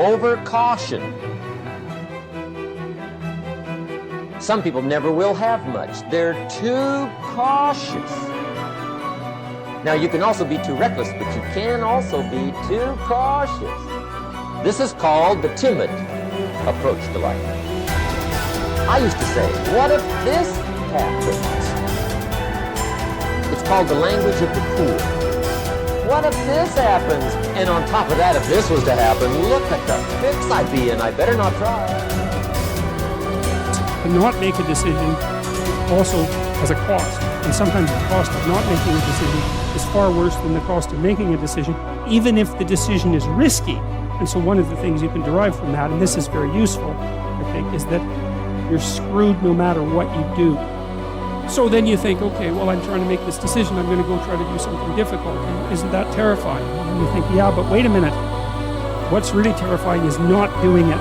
over caution. Some people never will have much. They're too cautious. Now, you can also be too reckless, but you can also be too cautious. This is called the timid approach to life. I used to say, what if this happens? It's called the language of the poor. What if this happens? And on top of that, if this was to happen, look at the fix I'd be in. I better not try. To not make a decision also has a cost. And sometimes the cost of not making a decision is far worse than the cost of making a decision, even if the decision is risky. And so one of the things you can derive from that, and this is very useful, I think, is that you're screwed no matter what you do. So then you think, okay, well, I'm trying to make this decision. I'm going to go try to do something difficult. And isn't that terrifying? And you think, yeah, but wait a minute. What's really terrifying is not doing it.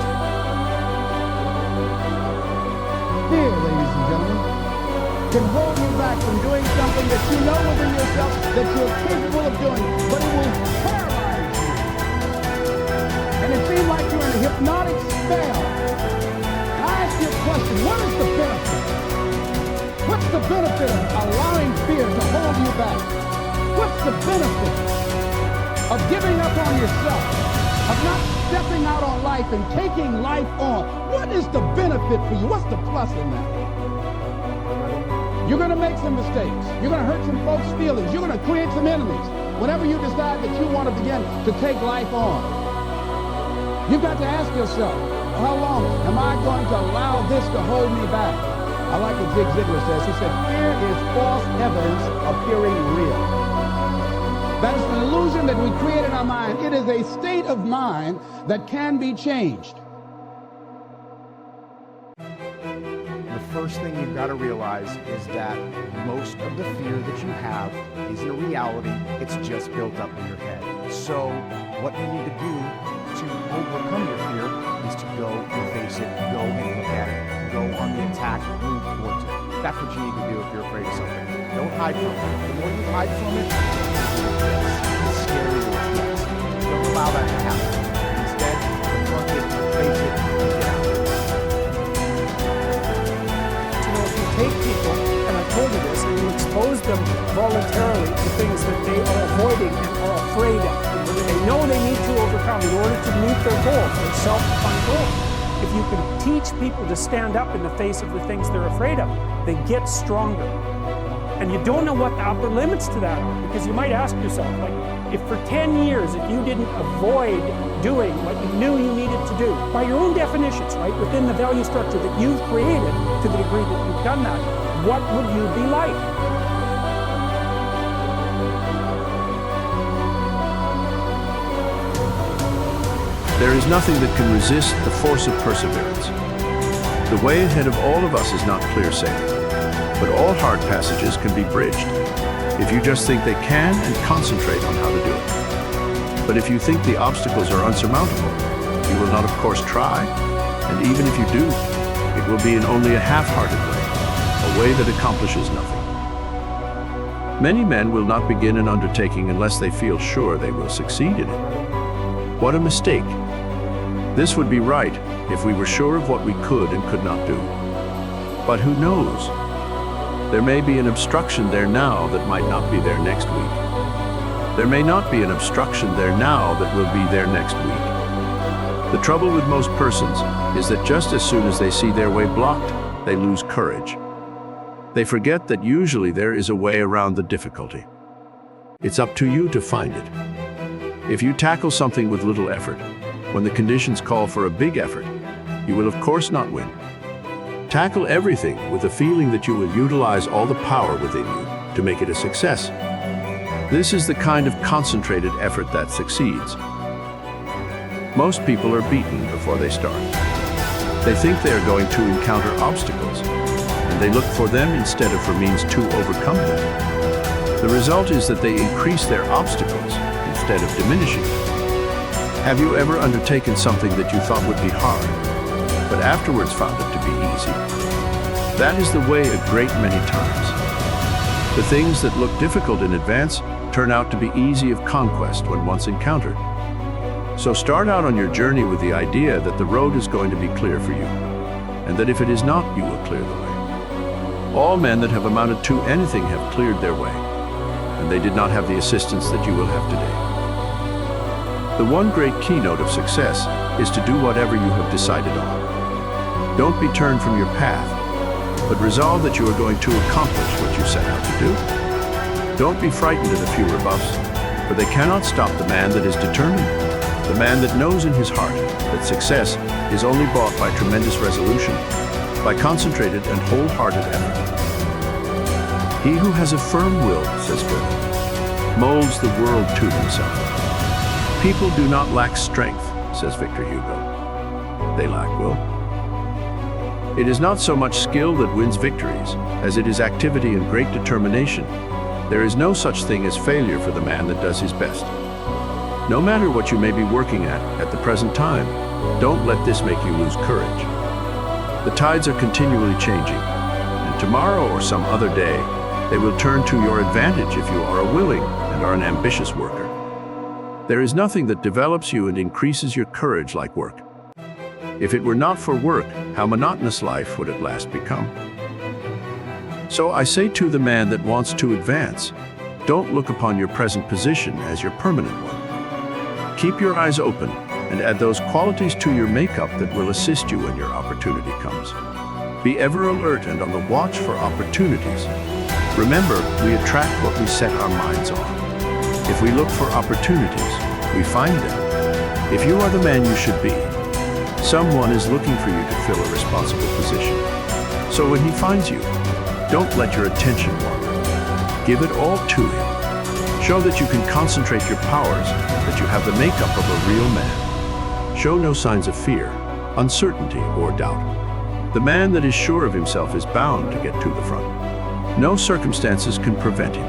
Fear, ladies and gentlemen, can hold you back from doing something that you know within yourself that you're capable of doing, but it will paralyze you. And it seems like you're in a hypnotic spell. I ask you a question, what is the benefit? What's the benefit of allowing fear to hold you back? What's the benefit of giving up on yourself, of not stepping out on life and taking life on? What is the benefit for you? What's the plus in that? You're going to make some mistakes. You're going to hurt some folks' feelings. You're going to create some enemies whenever you decide that you want to begin to take life on. You've got to ask yourself, how long am I going to allow this to hold me back? I like what Zig Ziglar says. He said, fear is false evidence appearing real. That is an illusion that we create in our mind. It is a state of mind that can be changed. The first thing you've got to realize is that most of the fear that you have isn't a reality. It's just built up in your head. So what you need to do to overcome your fear is to go and face it, go and look at it, go on the attack, move towards it. That's what you need to do if you're afraid of something. Don't hide from it. The more you hide from it, the scarier it gets. Don't allow that to happen. Instead, confront it, face it, and get out. You know, if you take people, and I've told you this, and you expose them voluntarily to things that they are avoiding and are afraid of, and they know they need to overcome in order to meet their goals, their self-defined goals. If you can teach people to stand up in the face of the things they're afraid of, they get stronger. And you don't know what the upper limits to that are, because you might ask yourself, like, if for 10 years, if you didn't avoid doing what you knew you needed to do, by your own definitions, right, within the value structure that you've created, to the degree that you've done that, what would you be like? There is nothing that can resist the force of perseverance. The way ahead of all of us is not clear sailing, but all hard passages can be bridged if you just think they can and concentrate on how to do it. But if you think the obstacles are unsurmountable, you will not, of course, try, and even if you do, it will be in only a half-hearted way, a way that accomplishes nothing. Many men will not begin an undertaking unless they feel sure they will succeed in it. What a mistake! This would be right if we were sure of what we could and could not do. But who knows? There may be an obstruction there now that might not be there next week. There may not be an obstruction there now that will be there next week. The trouble with most persons is that just as soon as they see their way blocked, they lose courage. They forget that usually there is a way around the difficulty. It's up to you to find it. If you tackle something with little effort, when the conditions call for a big effort, you will of course not win. Tackle everything with the feeling that you will utilize all the power within you to make it a success. This is the kind of concentrated effort that succeeds. Most people are beaten before they start. They think they are going to encounter obstacles, and they look for them instead of for means to overcome them. The result is that they increase their obstacles instead of diminishing them. Have you ever undertaken something that you thought would be hard, but afterwards found it to be easy? That is the way a great many times. The things that look difficult in advance turn out to be easy of conquest when once encountered. So start out on your journey with the idea that the road is going to be clear for you, and that if it is not, you will clear the way. All men that have amounted to anything have cleared their way, and they did not have the assistance that you will have today. The one great keynote of success is to do whatever you have decided on. Don't be turned from your path, but resolve that you are going to accomplish what you set out to do. Don't be frightened at a few rebuffs, for they cannot stop the man that is determined, the man that knows in his heart that success is only bought by tremendous resolution, by concentrated and wholehearted effort. He who has a firm will, says Bill, molds the world to himself. People do not lack strength, says Victor Hugo. They lack will. It is not so much skill that wins victories, as it is activity and great determination. There is no such thing as failure for the man that does his best. No matter what you may be working at the present time, don't let this make you lose courage. The tides are continually changing, and tomorrow or some other day, they will turn to your advantage if you are a willing and are an ambitious worker. There is nothing that develops you and increases your courage like work. If it were not for work, how monotonous life would at last become? So I say to the man that wants to advance, don't look upon your present position as your permanent one. Keep your eyes open and add those qualities to your makeup that will assist you when your opportunity comes. Be ever alert and on the watch for opportunities. Remember, we attract what we set our minds on. If we look for opportunities, we find them. If you are the man you should be, someone is looking for you to fill a responsible position. So when he finds you, don't let your attention wander. Give it all to him. Show that you can concentrate your powers, that you have the makeup of a real man. Show no signs of fear, uncertainty, or doubt. The man that is sure of himself is bound to get to the front. No circumstances can prevent him.